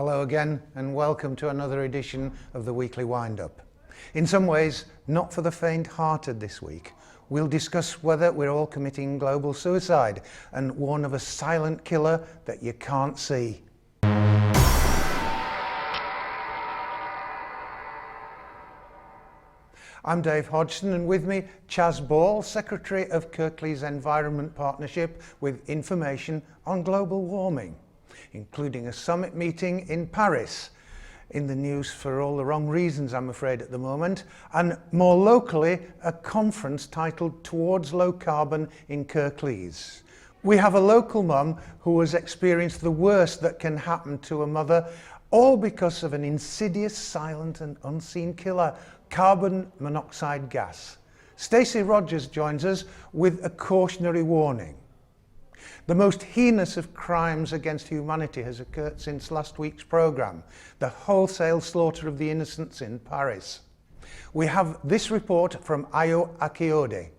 Hello again and welcome to another edition of the Weekly Wind-Up. In some ways, not for the faint-hearted this week. We'll discuss whether we're all committing global suicide and warn of a silent killer that you can't see. I'm Dave Hodgson, and with me, Chaz Ball, Secretary of Kirklees Environment Partnership, with information on global warming, including a summit meeting in Paris, in the news for all the wrong reasons, I'm afraid, at the moment, and more locally, a conference titled Towards Low Carbon in Kirklees. We have a local mum who has experienced the worst that can happen to a mother, all because of an insidious, silent and unseen killer, carbon monoxide gas. Stacey Rogers joins us with a cautionary warning. The most heinous of crimes against humanity has occurred since last week's programme, the wholesale slaughter of the innocents in Paris. We have this report from Ayo Akiode.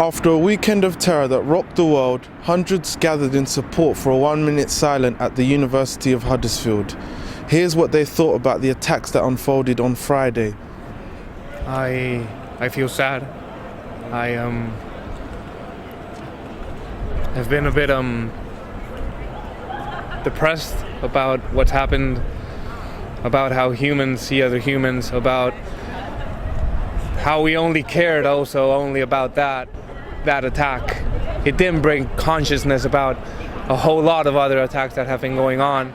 After a weekend of terror that rocked the world, hundreds gathered in support for a 1-minute silence at the University of Huddersfield. Here's what they thought about the attacks that unfolded on Friday. I feel sad. I have been a bit depressed about what's happened, about how humans see other humans, about how we only cared only about that attack. It didn't bring consciousness about a whole lot of other attacks that have been going on,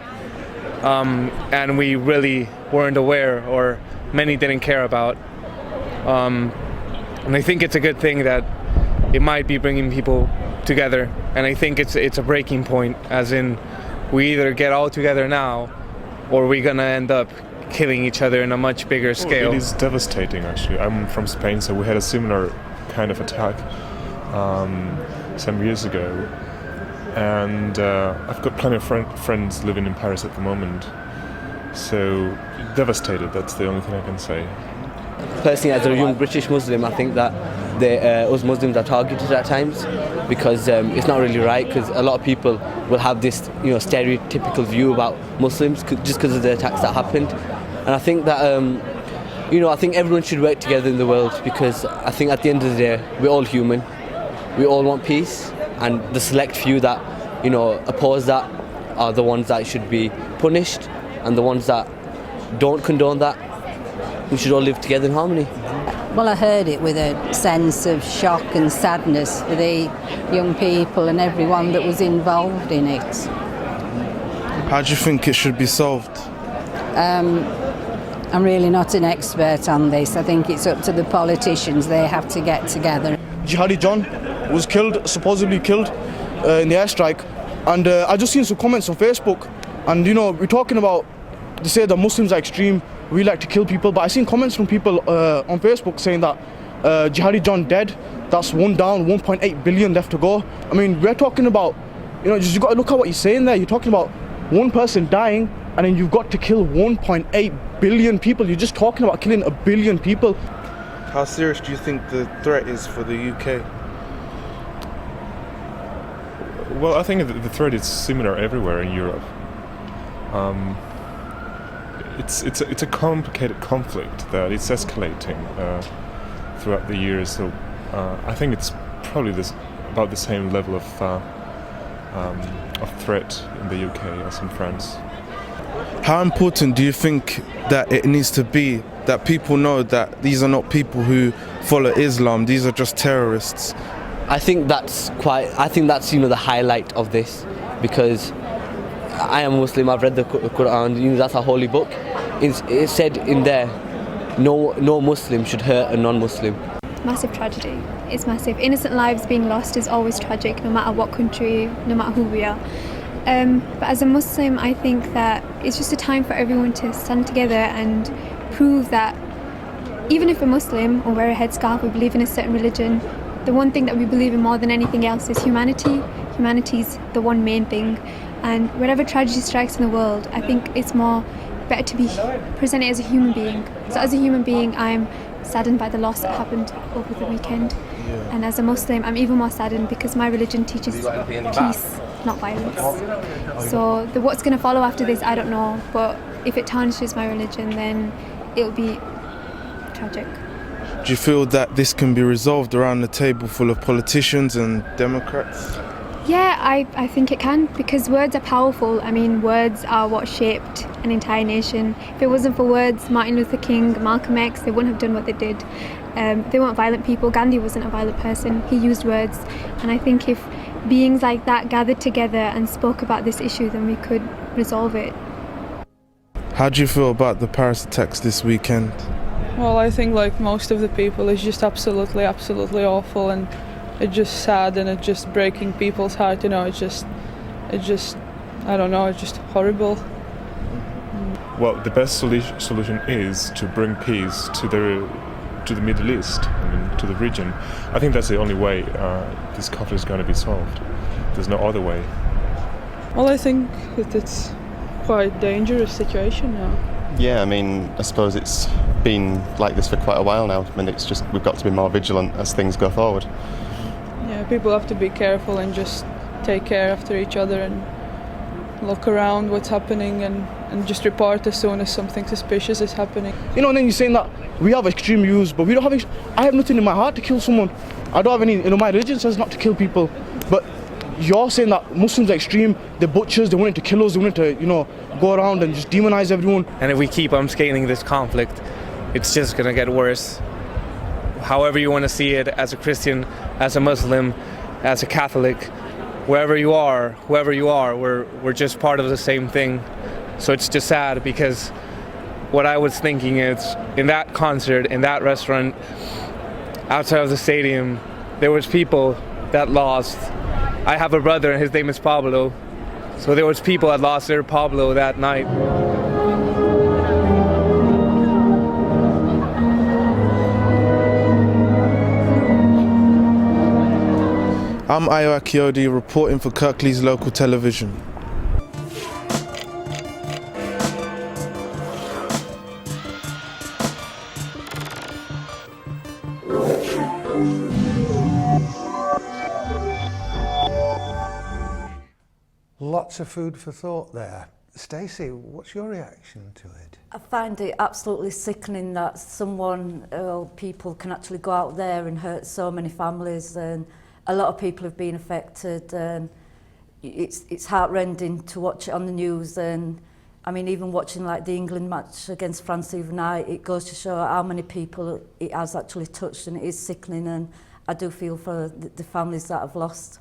and we really weren't aware, or many didn't care about. And I think it's a good thing that it might be bringing people together, and I think it's a breaking point, as in we either get all together now or we're gonna end up killing each other in a much bigger scale. It is devastating, actually. I'm from Spain, so we had a similar kind of attack some years ago, and I've got plenty of friends living in Paris at the moment, so devastated, that's the only thing I can say. Personally, as a young British Muslim, I think that us Muslims are targeted at times, because it's not really right, because a lot of people will have this stereotypical view about Muslims just because of the attacks that happened. And I think that I think everyone should work together in the world, because I think at the end of the day we're all human, we all want peace, and the select few that oppose that are the ones that should be punished, and the ones that don't condone that, we should all live together in harmony. Well, I heard it with a sense of shock and sadness for the young people and everyone that was involved in it. How do you think it should be solved? I'm really not an expert on this. I think it's up to the politicians. They have to get together. Jihadi John was supposedly killed in the airstrike, and I just seen some comments on Facebook, and we're talking about, they say that Muslims are extreme, we like to kill people, but I seen comments from people on Facebook saying that Jihadi John dead, that's one down, 1.8 billion left to go. I mean, we're talking about, you got to look at what you're saying there. You're talking about one person dying, and then you've got to kill 1.8 billion people. You're just talking about killing 1 billion people. How serious do you think the threat is for the UK? Well, I think the threat is similar everywhere in Europe. It's a complicated conflict that it's escalating throughout the years. So I think it's probably about the same level of threat in the UK as in France. How important do you think that it needs to be that people know that these are not people who follow Islam, these are just terrorists? I think that's the highlight of this, because I am Muslim, I've read the Quran, that's a holy book. It said in there, no Muslim should hurt a non-Muslim. Massive tragedy. It's massive. Innocent lives being lost is always tragic, no matter what country, no matter who we are. But as a Muslim, I think that it's just a time for everyone to stand together and prove that even if we're Muslim or wear a headscarf, we believe in a certain religion, the one thing that we believe in more than anything else is humanity. Humanity's the one main thing. And whatever tragedy strikes in the world, I think it's more better to be presented as a human being. So as a human being, I'm saddened by the loss that happened over the weekend. And as a Muslim, I'm even more saddened because my religion teaches peace, not violence. So what's going to follow after this, I don't know. But if it tarnishes my religion, then it'll be tragic. Do you feel that this can be resolved around the table full of politicians and Democrats? Yeah, I think it can, because words are powerful. I mean, words are what shaped an entire nation. If it wasn't for words, Martin Luther King, Malcolm X, they wouldn't have done what they did. They weren't violent people. Gandhi wasn't a violent person. He used words. And I think if beings like that gathered together and spoke about this issue, then we could resolve it. How do you feel about the Paris attacks this weekend? Well, I think like most of the people, it's just absolutely awful, and it's just sad, and it's just breaking people's heart. You know, it's just, I don't know, it's just horrible. Well, the best solution is to bring peace to the Middle East, to the region. I think that's the only way this conflict is going to be solved. There's no other way. Well, I think that it's quite a dangerous situation now. Yeah, I mean, I suppose it's been like this for quite a while now, and it's just we've got to be more vigilant as things go forward. Yeah, people have to be careful and just take care after each other and look around what's happening and just report as soon as something suspicious is happening. You know, and then you're saying that we have extreme views, but we don't have. I have nothing in my heart to kill someone. I don't have any. You know, my religion says not to kill people, but you're saying that Muslims are extreme. They're butchers. They wanted to kill us. They wanted to, you know, go around and just demonize everyone. And if we keep scaling this conflict, it's just going to get worse. However you want to see it, as a Christian, as a Muslim, as a Catholic, whoever you are, we're just part of the same thing. So it's just sad, because what I was thinking is, in that concert, in that restaurant, outside of the stadium, there was people that lost. I have a brother, and his name is Pablo. So there was people that lost their Pablo that night. I'm Ayo Akiodi, reporting for Kirklees local television. Lots of food for thought there. Stacey, what's your reaction to it? I find it absolutely sickening that people can actually go out there and hurt so many families, and a lot of people have been affected, and it's heartrending to watch it on the news. And I mean, even watching like the England match against France the other night, it goes to show how many people it has actually touched, and it is sickening, and I do feel for the families that have lost.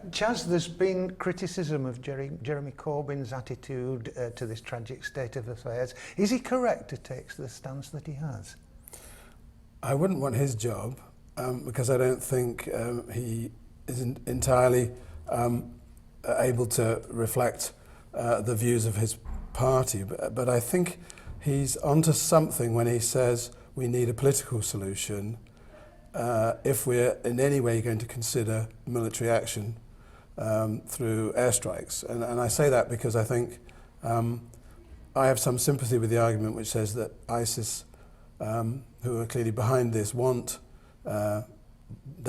Chaz, there's been criticism of Jeremy Corbyn's attitude to this tragic state of affairs. Is he correct to take the stance that he has? I wouldn't want his job, because I don't think he is entirely able to reflect the views of his party. But I think he's onto something when he says we need a political solution if we're in any way going to consider military action through airstrikes. And I say that because I think I have some sympathy with the argument which says that ISIS, who are clearly behind this, they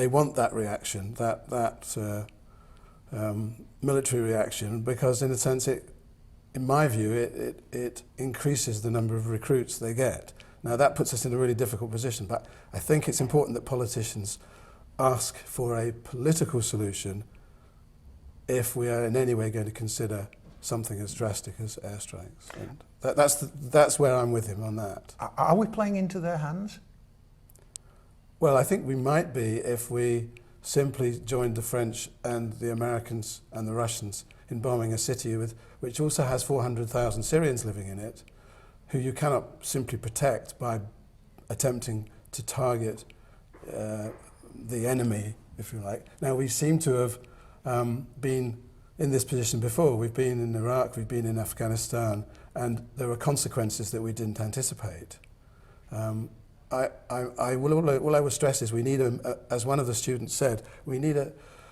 want that reaction, that military reaction, because in a sense, in my view, it increases the number of recruits they get. Now that puts us in a really difficult position, but I think it's important that politicians ask for a political solution if we are in any way going to consider something as drastic as airstrikes. And that's where I'm with him on that. Are we playing into their hands? Well, I think we might be if we simply joined the French and the Americans and the Russians in bombing a city which also has 400,000 Syrians living in it, who you cannot simply protect by attempting to target the enemy, if you like. Now, we seem to have been in this position before. We've been in Iraq, we've been in Afghanistan, and there were consequences that we didn't anticipate. All I will stress is we need, as one of the students said, we need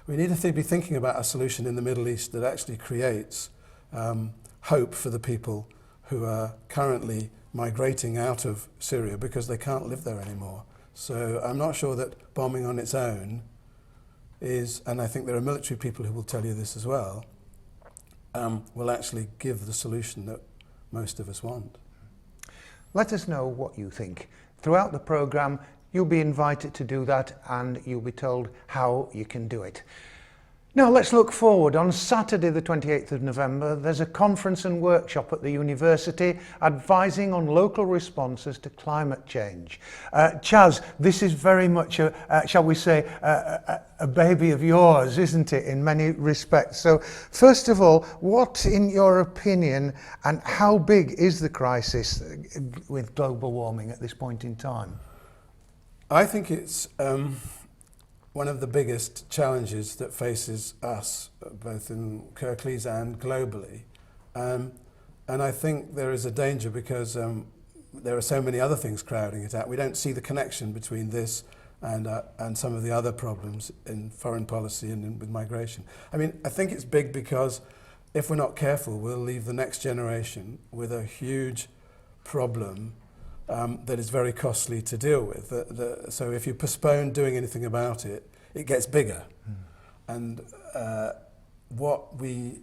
We need to be thinking about a solution in the Middle East that actually creates hope for the people who are currently migrating out of Syria because they can't live there anymore. So I'm not sure that bombing on its own is, and I think there are military people who will tell you this as well, will actually give the solution that most of us want. Let us know what you think. Throughout the programme, you'll be invited to do that and you'll be told how you can do it. Now let's look forward. On Saturday the 28th of November there's a conference and workshop at the university advising on local responses to climate change. Chaz, this is very much shall we say, a baby of yours, isn't it, in many respects? So first of all, what in your opinion and how big is the crisis with global warming at this point in time? I think it's one of the biggest challenges that faces us, both in Kirklees and globally. And I think there is a danger because there are so many other things crowding it out. We don't see the connection between this and some of the other problems in foreign policy and with migration. I mean, I think it's big because if we're not careful, we'll leave the next generation with a huge problem that is very costly to deal with. So if you postpone doing anything about it, it gets bigger. And what we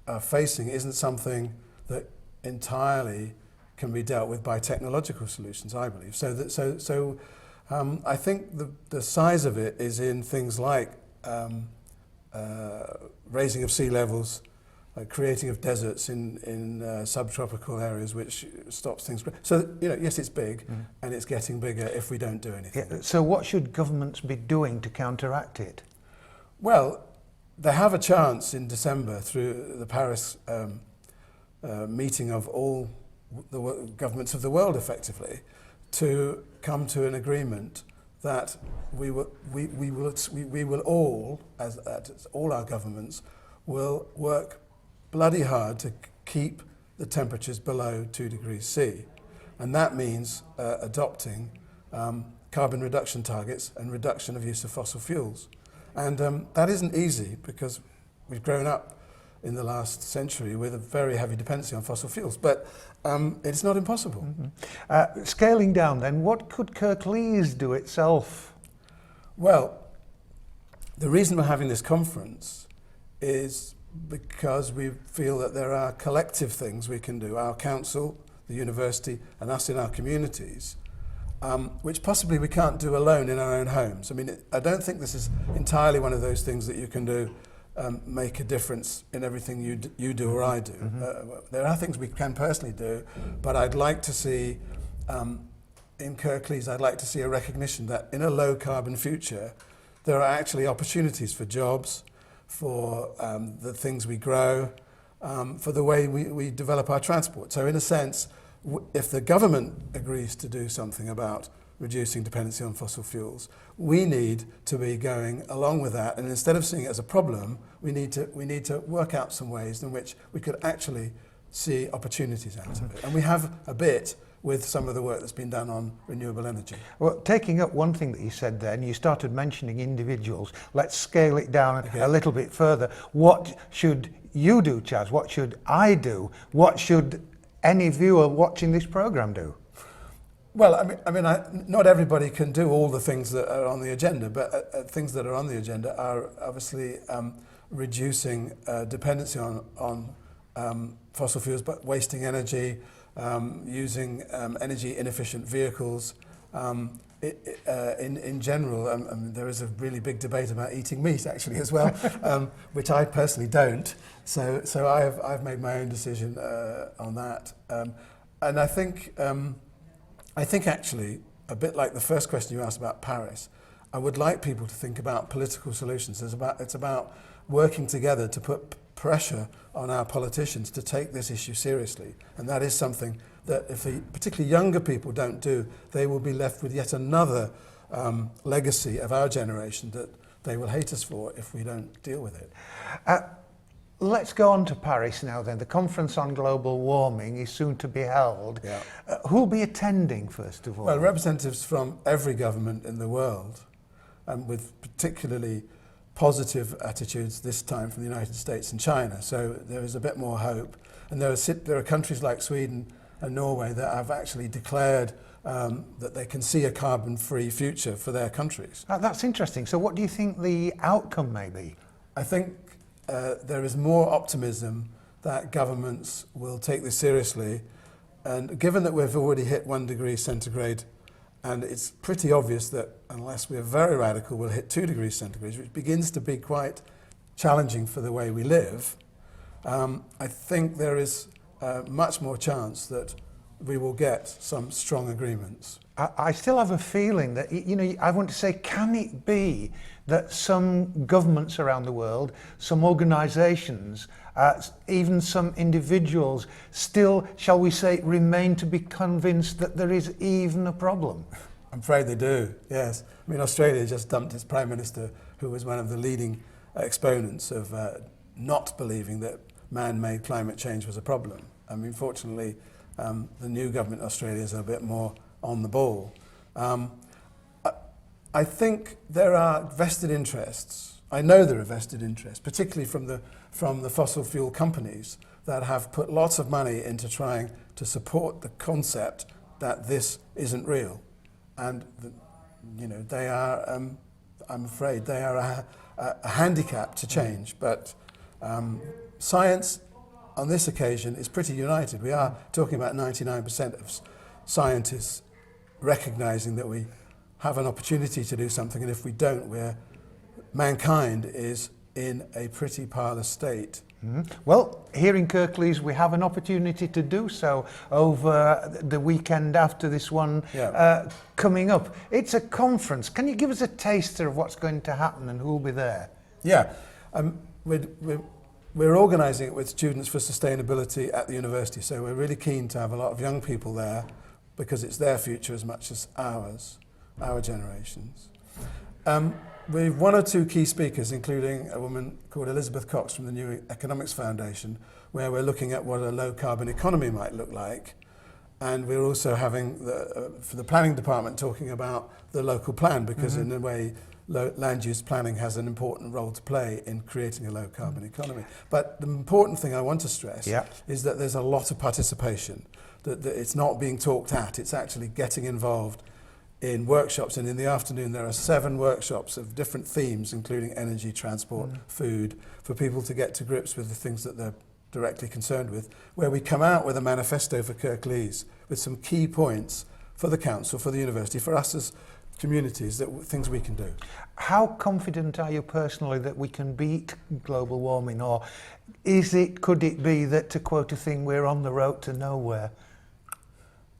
are facing isn't something that entirely can be dealt with by technological solutions, I believe. So I think the size of it is in things like raising of sea levels, creating of deserts in subtropical areas, which stops things. So, you know, yes, it's big, and it's getting bigger if we don't do anything. Yeah, so what should governments be doing to counteract it? Well, they have a chance in December through the Paris meeting of all the governments of the world, effectively, to come to an agreement that we will all, as all our governments, will work bloody hard to keep the temperatures below 2 degrees C. And that means adopting carbon reduction targets and reduction of use of fossil fuels. And that isn't easy because we've grown up in the last century with a very heavy dependency on fossil fuels, but it's not impossible. Scaling down then, what could Kirklees do itself? Well, the reason we're having this conference is because we feel that there are collective things we can do, our council, the university, and us in our communities, which possibly we can't do alone in our own homes. I mean, I don't think this is entirely one of those things that you can do, make a difference in everything you do or I do. There are things we can personally do, but I'd like to see, in Kirklees, I'd like to see a recognition that in a low carbon future, there are actually opportunities for jobs, for the things we grow, for the way we develop our transport. So in a sense, if the government agrees to do something about reducing dependency on fossil fuels, we need to be going along with that. And instead of seeing it as a problem, we need to work out some ways in which we could actually see opportunities out of it. And we have a bit with some of the work that's been done on renewable energy. Well, taking up one thing that you said then, you started mentioning individuals. Let's scale it down a little bit further. What should you do, Chaz? What should I do? What should any viewer watching this programme do? Well, not everybody can do all the things that are on the agenda, but things that are on the agenda are obviously reducing dependency on fossil fuels, but wasting energy, using energy inefficient vehicles. In general, there is a really big debate about eating meat actually as well, which I personally don't. So I've made my own decision on that, and I think actually a bit like the first question you asked about Paris, I would like people to think about political solutions. It's about working together to put pressure on our politicians to take this issue seriously, and that is something that if particularly younger people don't do, they will be left with yet another legacy of our generation that they will hate us for if we don't deal with it. Let's go on to Paris now then. The conference on global warming is soon to be held. Yeah. Who'll be attending first of all? Well, representatives from every government in the world, and with particularly positive attitudes this time from the United States and China. So there is a bit more hope. And there are countries like Sweden and Norway that have actually declared that they can see a carbon-free future for their countries. That's interesting. So what do you think the outcome may be? I think there is more optimism that governments will take this seriously. And given that we've already hit 1 degree centigrade, and it's pretty obvious that unless we're very radical, we'll hit 2 degrees centigrade, which begins to be quite challenging for the way we live, I think there is much more chance that we will get some strong agreements. I still have a feeling that, you know, I want to say, can it be that some governments around the world, some organisations, even some individuals still, shall we say, remain to be convinced that there is even a problem? I'm afraid they do, yes. I mean, Australia just dumped its Prime Minister, who was one of the leading exponents of not believing that man-made climate change was a problem. I mean, fortunately, the new government in Australia is a bit more on the ball. I think there are vested interests. I know there are vested interests, particularly from the fossil fuel companies that have put lots of money into trying to support the concept that this isn't real. And, you know, they are, I'm afraid, they are a handicap to change. But science, on this occasion, is pretty united. We are talking about 99% of scientists recognizing that we have an opportunity to do something, and if we don't, mankind is in a pretty parlous state. Well, here in Kirklees, we have an opportunity to do so over the weekend after this one coming up. It's a conference. Can you give us a taster of what's going to happen and who will be there? Yeah, we're organising it with Students for Sustainability at the university, so we're really keen to have a lot of young people there because it's their future as much as ours, our generations. We've 1 or 2 key speakers, including a woman called Elizabeth Cox from the New Economics Foundation, where we're looking at what a low-carbon economy might look like. And we're also having, for the planning department, talking about the local plan, because in a way, land use planning has an important role to play in creating a low-carbon economy. But the important thing I want to stress is that there's a lot of participation, that it's not being talked at, it's actually getting involved in workshops, and in the afternoon there are 7 workshops of different themes, including energy, transport, food, for people to get to grips with the things that they're directly concerned with, where we come out with a manifesto for Kirklees with some key points for the council, for the university, for us as communities, things we can do. How confident are you personally that we can beat global warming, or could it be that, to quote a thing, we're on the road to nowhere?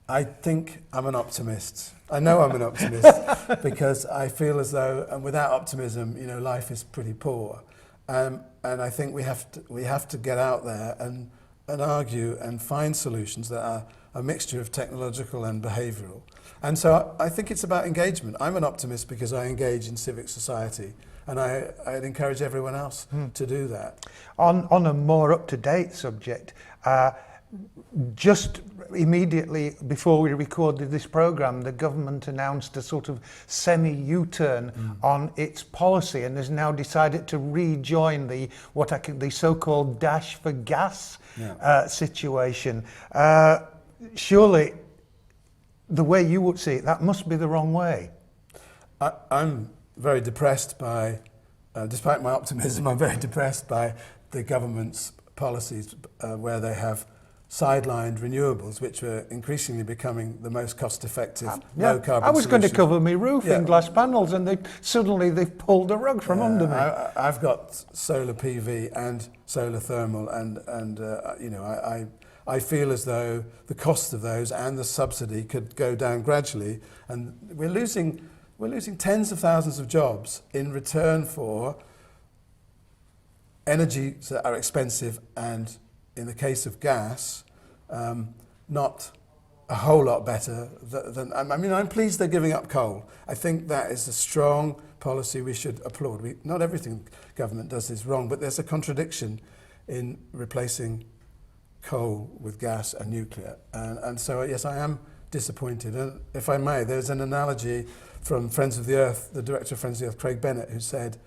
I think I'm an optimist. I know I'm an optimist because I feel as though, and without optimism, you know, life is pretty poor. And I think we have to get out there and argue and find solutions that are a mixture of technological and behavioural. And so I think it's about engagement. I'm an optimist because I engage in civic society, and I'd encourage everyone else to do that. On a more up-to-date subject, just immediately before we recorded this programme, the government announced a sort of semi-U-turn on its policy and has now decided to rejoin the so-called dash for gas situation. Surely, the way you would see it, that must be the wrong way. I'm very depressed by, despite my optimism, I'm very depressed by the government's policies where they have sidelined renewables, which are increasingly becoming the most cost-effective low-carbon I was going to solution. cover my roof in glass panels, and they've pulled the rug from under me. I've got solar PV and solar thermal, and you know, I feel as though the cost of those and the subsidy could go down gradually, and we're losing tens of thousands of jobs in return for energy that are expensive, and in the case of gas, not a whole lot better than I mean, I'm pleased they're giving up coal. I think that is a strong policy we should applaud. Not everything government does is wrong, but there's a contradiction in replacing coal with gas and nuclear. And so, yes, I am disappointed. And if I may, there's an analogy from Friends of the Earth, the director of Friends of the Earth, Craig Bennett, who said,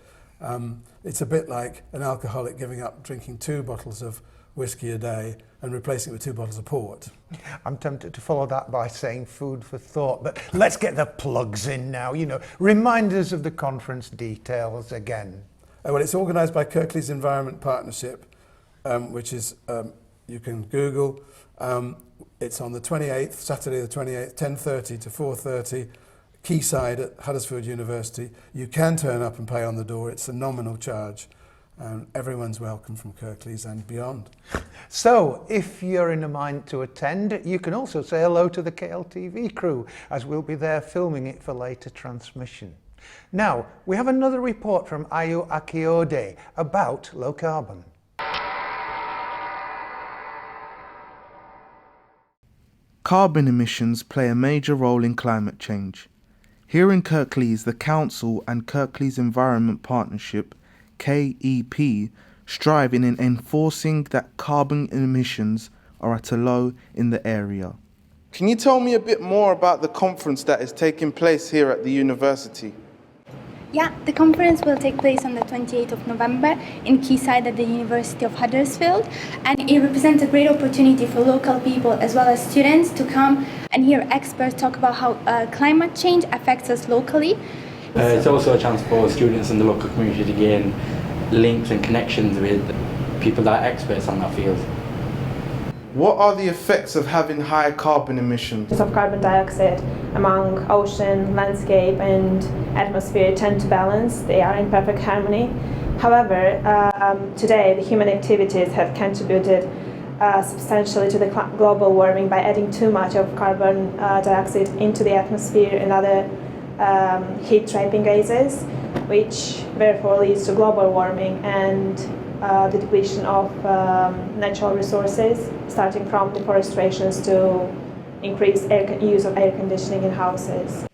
It's a bit like an alcoholic giving up drinking 2 bottles of whiskey a day and replacing it with 2 bottles of port. I'm tempted to follow that by saying food for thought, but let's get the plugs in now. Remind us of the conference details again. Well, it's organised by Kirklees Environment Partnership, which is, you can Google. It's on the 28th, Saturday the 28th, 10:30 to 4:30, quayside at Huddersfield University. You can turn up and pay on the door. It's a nominal charge. Everyone's welcome from Kirklees and beyond. So, if you're in a mind to attend, you can also say hello to the KLTV crew, as we'll be there filming it for later transmission. Now, we have another report from Ayu Akiode about low carbon. Carbon emissions play a major role in climate change. Here in Kirklees, the Council and Kirklees Environment Partnership, KEP, strive in enforcing that carbon emissions are at a low in the area. Can you tell me a bit more about the conference that is taking place here at the university? Yeah, the conference will take place on the 28th of November in Quayside at the University of Huddersfield, and it represents a great opportunity for local people as well as students to come and hear experts talk about how climate change affects us locally. It's also a chance for students in the local community to gain links and connections with people that are experts on that field. What are the effects of having high carbon emissions? Of carbon dioxide among ocean, landscape and atmosphere tend to balance. They are in perfect harmony. However, today the human activities have contributed substantially to the global warming by adding too much of carbon dioxide into the atmosphere and other heat-trapping gases, which therefore leads to global warming and the depletion of natural resources, starting from deforestations to increased use of air conditioning in houses.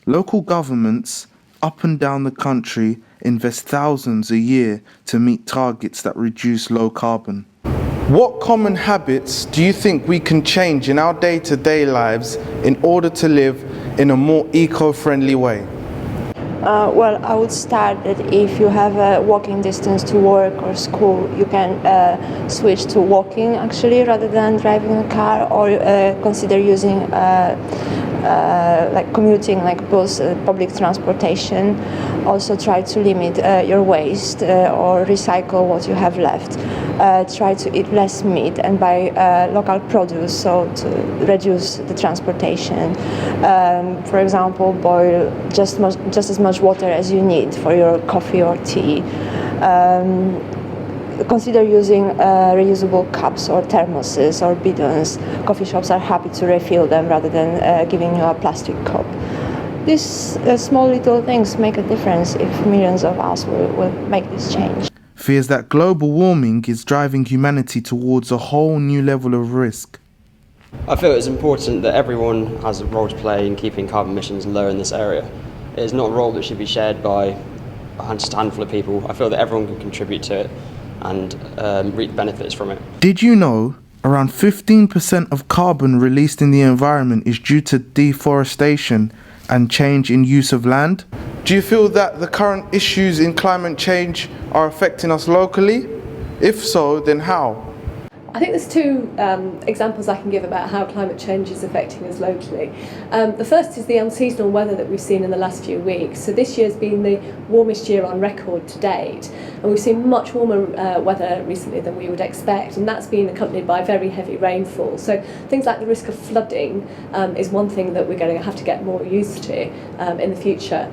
Local governments up and down the country invest thousands a year to meet targets that reduce low carbon. What common habits do you think we can change in our day-to-day lives in order to live in a more eco-friendly way? Well, I would start that if you have a walking distance to work or school, you can switch to walking actually rather than driving a car, or consider using like commuting, like bus, public transportation. Also try to limit your waste or recycle what you have left. Try to eat less meat and buy local produce, so to reduce the transportation. For example, boil just as much water as you need for your coffee or tea. Consider using reusable cups or thermoses or bidons. Coffee shops are happy to refill them rather than giving you a plastic cup. These small little things make a difference if millions of us will make this change. Fears that global warming is driving humanity towards a whole new level of risk. I feel it's important that everyone has a role to play in keeping carbon emissions low in this area. It is not a role that should be shared by just a handful of people. I feel that everyone can contribute to it and reap benefits from it. Did you know around 15% of carbon released in the environment is due to deforestation and change in use of land? Do you feel that the current issues in climate change are affecting us locally? If so, then how? I think there's two examples I can give about how climate change is affecting us locally. The first is the unseasonal weather that we've seen in the last few weeks. So this year's been the warmest year on record to date, and we've seen much warmer weather recently than we would expect, and that's been accompanied by very heavy rainfall. So things like the risk of flooding is one thing that we're going to have to get more used to in the future.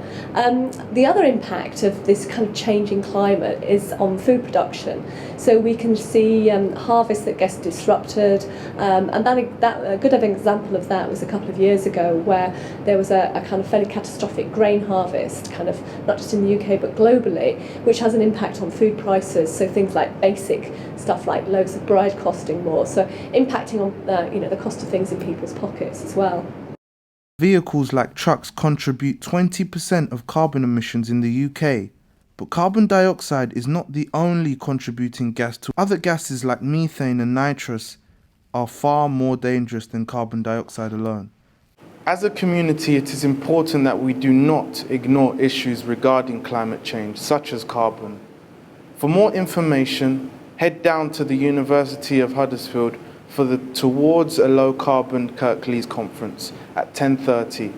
The other impact of this kind of changing climate is on food production. So we can see harvests that gets disrupted, and a good example of that was a couple of years ago where there was a kind of fairly catastrophic grain harvest, kind of not just in the UK but globally, which has an impact on food prices. So things like basic stuff like loaves of bread costing more, so impacting on the cost of things in people's pockets as well. Vehicles like trucks contribute 20% of carbon emissions in the UK. But carbon dioxide is not the only contributing gas to other gases like methane and nitrous are far more dangerous than carbon dioxide alone. As a community, it is important that we do not ignore issues regarding climate change, such as carbon. For more information, head down to the University of Huddersfield for the Towards a Low Carbon Kirklees conference at 10:30.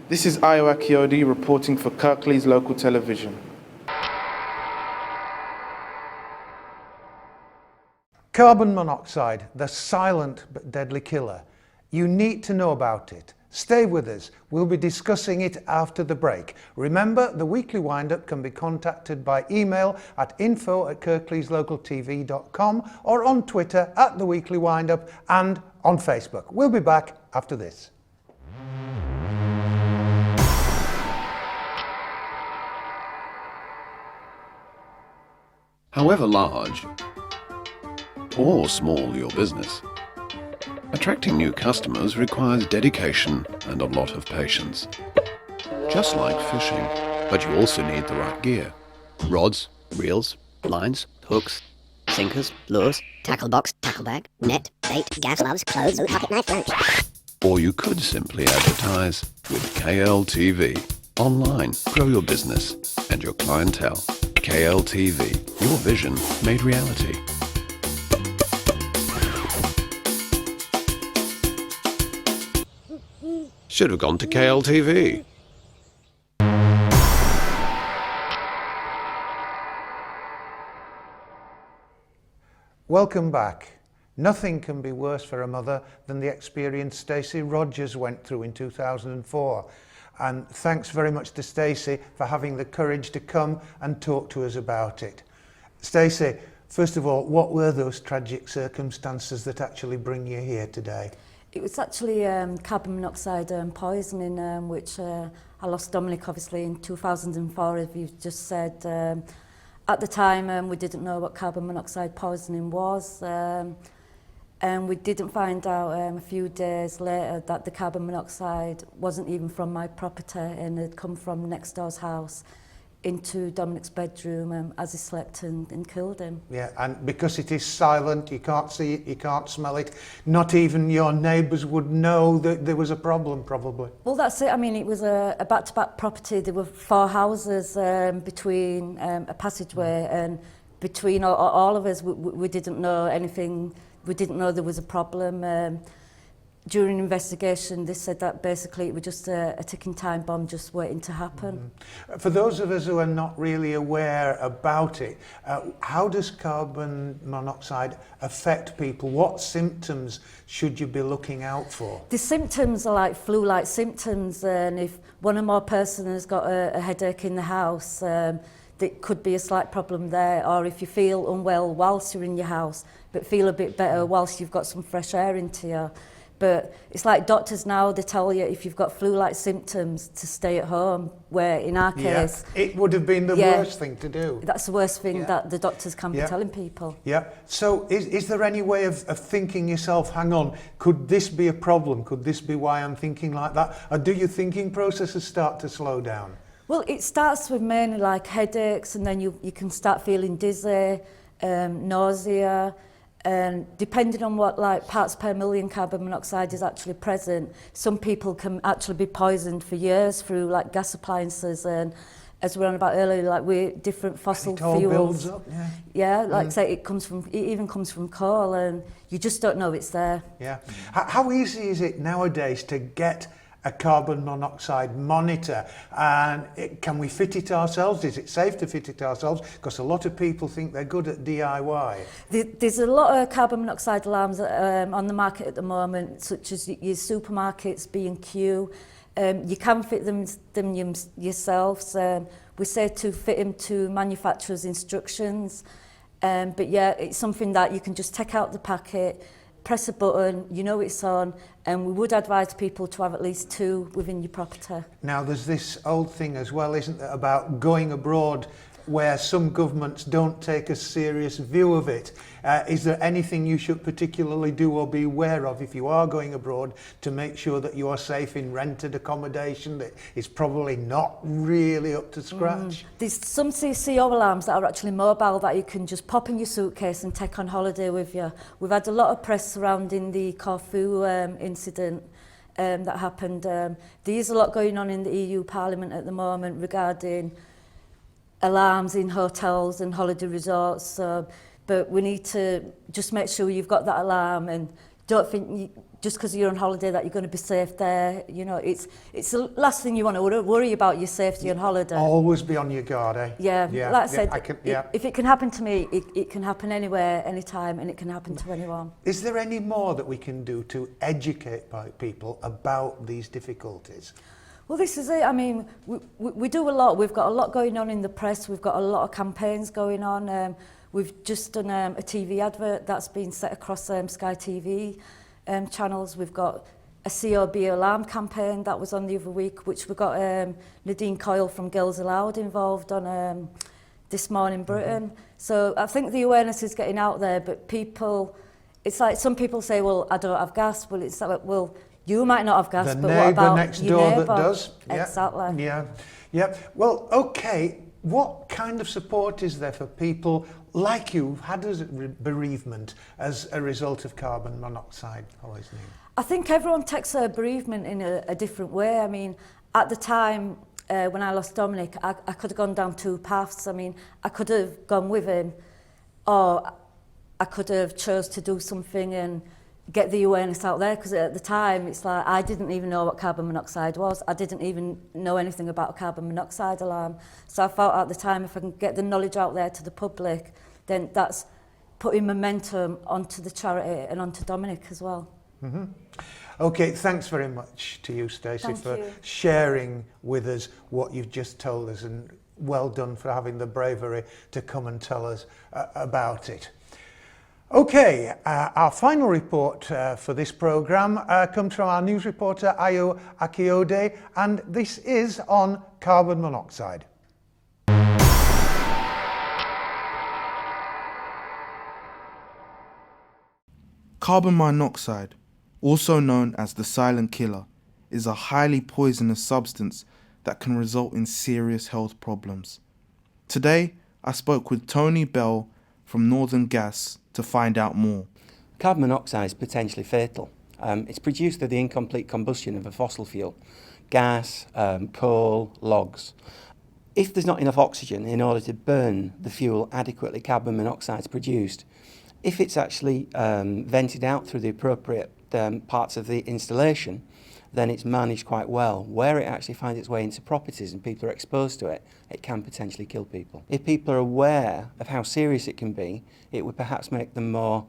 This is Ayo Akiode reporting for Kirklees Local Television. Carbon monoxide, the silent but deadly killer. You need to know about it. Stay with us. We'll be discussing it after the break. Remember, the weekly wind-up can be contacted by email at info@kirkleeslocaltv.com or on Twitter at The Weekly Wind-Up and on Facebook. We'll be back after this. However large or small your business, attracting new customers requires dedication and a lot of patience. Just like fishing, but you also need the right gear. Rods, reels, lines, hooks, sinkers, lures, tackle box, tackle bag, net, bait, gaff, gloves, clothes, pocket knife, wrench. Or you could simply advertise with KLTV. Online, grow your business and your clientele. KLTV, your vision made reality. Should have gone to KLTV. Welcome back. Nothing can be worse for a mother than the experience Stacey Rogers went through in 2004. And thanks very much to Stacey for having the courage to come and talk to us about it. Stacey, first of all, what were those tragic circumstances that actually bring you here today? It was actually carbon monoxide poisoning, which I lost Dominic obviously in 2004, as you've just said. At the time, we didn't know what carbon monoxide poisoning was, and we didn't find out a few days later that the carbon monoxide wasn't even from my property and had come from next door's house into Dominic's bedroom as he slept and killed him. Yeah, and because it is silent, you can't see it, you can't smell it, not even your neighbours would know that there was a problem, probably. Well, that's it. I mean, it was a back-to-back property. There were 4 houses between a passageway, and between all of us, we didn't know anything. We didn't know there was a problem. During investigation, they said that basically it was just a ticking time bomb just waiting to happen. For those of us who are not really aware about it, how does carbon monoxide affect people? What symptoms should you be looking out for? The symptoms are like flu-like symptoms, and if one or more person has got a headache in the house, there could be a slight problem there. Or if you feel unwell whilst you're in your house, but feel a bit better whilst you've got some fresh air into you. But it's like doctors now, they tell you if you've got flu-like symptoms to stay at home, where in our case... Yeah, it would have been the worst thing to do. That's the worst thing that the doctors can be telling people. Yeah. So is there any way of thinking yourself, hang on, could this be a problem? Could this be why I'm thinking like that? Or do your thinking processes start to slow down? Well, it starts with mainly like headaches, and then you can start feeling dizzy, nausea, and depending on what like parts per million carbon monoxide is actually present, some people can actually be poisoned for years through like gas appliances, and as we were on about earlier, like with different fossil it all fuels. Builds up, like say it even comes from coal, and you just don't know it's there. Yeah. How easy is it nowadays to get a carbon monoxide monitor, and can we fit it ourselves? Is it safe to fit it ourselves? Because a lot of people think they're good at DIY. There's a lot of carbon monoxide alarms on the market at the moment, such as your supermarkets, B&Q. You can fit them yourselves. We say to fit them to manufacturer's instructions, but yeah, it's something that you can just take out the packet, press a button, you know it's on, and we would advise people to have at least 2 within your property. Now there's this old thing as well, isn't there, about going abroad, where some governments don't take a serious view of it. Is there anything you should particularly do or be aware of if you are going abroad to make sure that you are safe in rented accommodation that is probably not really up to scratch? There's some CCO alarms that are actually mobile that you can just pop in your suitcase and take on holiday with you. We've had a lot of press surrounding the Corfu incident, that happened. There is a lot going on in the EU Parliament at the moment regarding alarms in hotels and holiday resorts. But we need to just make sure you've got that alarm and don't think just because you're on holiday that you're going to be safe there. You know, it's the last thing you want to worry about, your safety on holiday. Always be on your guard, eh? Yeah, like I said, yeah. if it can happen to me, it can happen anywhere, anytime, and it can happen to anyone. Is there any more that we can do to educate people about these difficulties? Well, this is it. I mean, we do a lot. We've got a lot going on in the press. We've got a lot of campaigns going on. We've just done a TV advert that's been set across Sky TV channels. We've got a COB alarm campaign that was on the other week, which we got Nadine Coyle from Girls Aloud involved on This Morning Britain. So I think the awareness is getting out there, but people, it's like some people say, well, I don't have gas. Well, it's like, well, you might not have gas, but what about next your door neighbour? that does? Exactly. Yeah. Well, okay. What kind of support is there for people like you who've had a bereavement as a result of carbon monoxide poisoning? I think everyone takes a bereavement in a different way. I mean, at the time when I lost Dominic, I could have gone down two paths. I mean, I could have gone with him, or I could have chose to do something and get the awareness out there, because at the time it's like I didn't even know what carbon monoxide was. I didn't even know anything about a carbon monoxide alarm. So I felt at the time if I can get the knowledge out there to the public, then that's putting momentum onto the charity and onto Dominic as well. Mm-hmm. Okay, thanks very much to you, Stacey, for you. sharing with us what you've just told us, and well done for having the bravery to come and tell us about it. Okay, our final report for this programme comes from our news reporter Ayo Akiode, and this is on carbon monoxide. Carbon monoxide, also known as the silent killer, is a highly poisonous substance that can result in serious health problems. Today, I spoke with Tony Bell from Northern Gas to find out more. Carbon monoxide is potentially fatal. It's produced through the incomplete combustion of a fossil fuel, gas, coal, logs. If there's not enough oxygen in order to burn the fuel adequately, carbon monoxide is produced. If it's actually vented out through the appropriate parts of the installation, then it's managed quite well. Where it actually finds its way into properties and people are exposed to it, it can potentially kill people. If people are aware of how serious it can be, it would perhaps make them more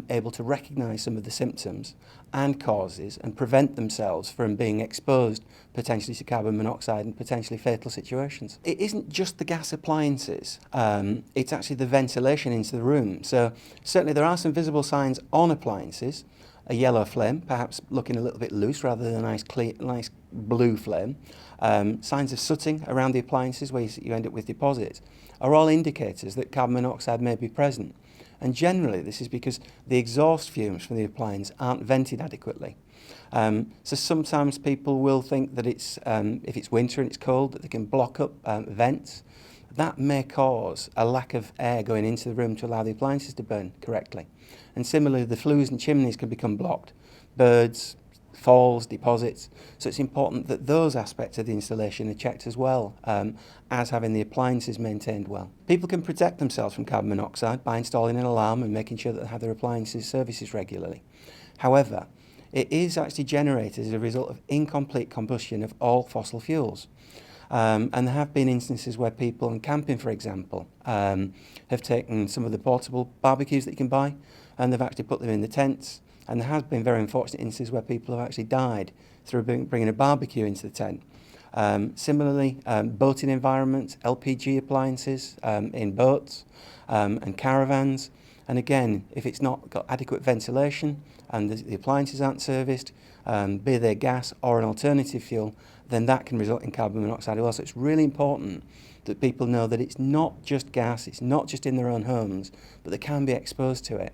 able to recognise some of the symptoms and causes and prevent themselves from being exposed potentially to carbon monoxide and potentially fatal situations. It isn't just the gas appliances, it's actually the ventilation into the room. So certainly there are some visible signs on appliances. A yellow flame, perhaps looking a little bit loose rather than a nice blue flame. Signs of sooting around the appliances where you end up with deposits are all indicators that carbon monoxide may be present. And generally this is because the exhaust fumes from the appliance aren't vented adequately. So sometimes people will think that it's, if it's winter and it's cold, that they can block up vents. That may cause a lack of air going into the room to allow the appliances to burn correctly. And similarly, the flues and chimneys can become blocked. Birds, falls, deposits. So it's important that those aspects of the installation are checked as well as having the appliances maintained well. People can protect themselves from carbon monoxide by installing an alarm and making sure that they have their appliances services regularly. However, it is actually generated as a result of incomplete combustion of all fossil fuels. And there have been instances where people, in camping for example, have taken some of the portable barbecues that you can buy and they've actually put them in the tents. And there has been very unfortunate instances where people have actually died through bringing a barbecue into the tent. Similarly, boating environments, LPG appliances in boats and caravans. And again, if it's not got adequate ventilation and the appliances aren't serviced, be they gas or an alternative fuel, then that can result in carbon monoxide as well. So it's really important that people know that it's not just gas, it's not just in their own homes, but they can be exposed to it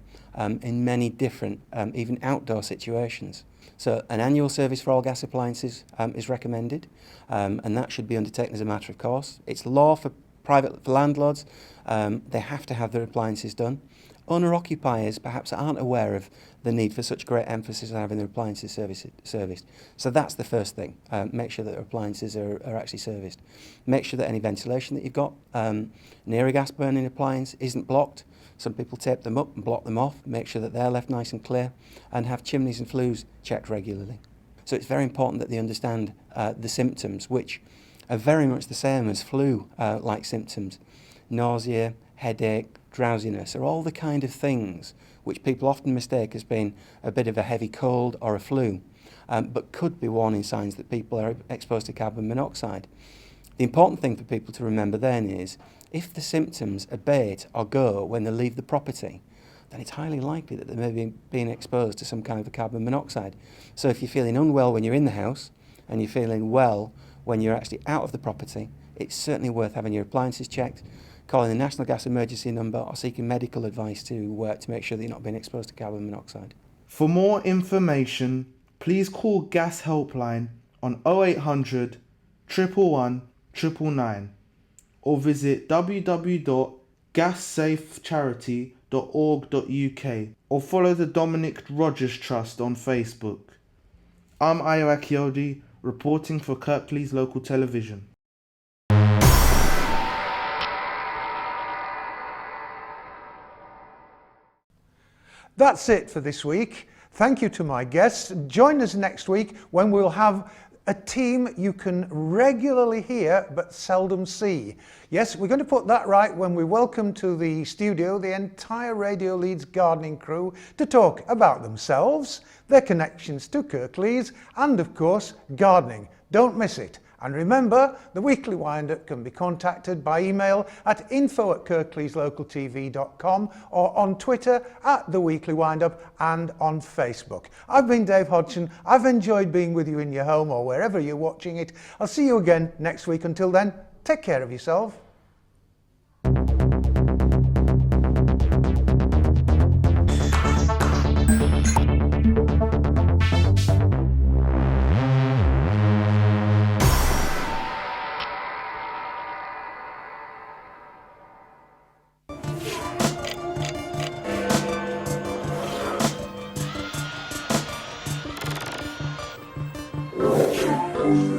in many different, even outdoor situations. So an annual service for all gas appliances is recommended, and that should be undertaken as a matter of course. It's law for landlords, they have to have their appliances done. Owner-occupiers perhaps aren't aware of the need for such great emphasis on having their appliances serviced. So that's the first thing. Make sure that their appliances are actually serviced. Make sure that any ventilation that you've got near a gas burning appliance isn't blocked. Some people tape them up and block them off. Make sure that they're left nice and clear, and have chimneys and flues checked regularly. So it's very important that they understand the symptoms, which are very much the same as flu-like symptoms. Nausea, headache, drowsiness are all the kind of things which people often mistake as being a bit of a heavy cold or a flu, but could be warning signs that people are exposed to carbon monoxide. The important thing for people to remember then is, if the symptoms abate or go when they leave the property, then it's highly likely that they may be being exposed to some kind of a carbon monoxide. So if you're feeling unwell when you're in the house, and you're feeling well when you're actually out of the property, it's certainly worth having your appliances checked, calling the National Gas Emergency number, or seeking medical advice to make sure that you're not being exposed to carbon monoxide. For more information, please call Gas Helpline on 0800 111 999 or visit www.gassafecharity.org.uk or follow the Dominic Rogers Trust on Facebook. I'm Ayo Akiodi, reporting for Kirklees Local Television. That's it for this week. Thank you to my guests. Join us next week when we'll have a team you can regularly hear but seldom see. Yes, we're going to put that right when we welcome to the studio the entire Radio Leeds gardening crew to talk about themselves, their connections to Kirklees, and of course gardening. Don't miss it. And remember, the Weekly Wind-Up can be contacted by email at info@kirkleeslocaltv.com or on Twitter @The Weekly Wind-Up and on Facebook. I've been Dave Hodgson. I've enjoyed being with you in your home or wherever you're watching it. I'll see you again next week. Until then, take care of yourself. Thank you.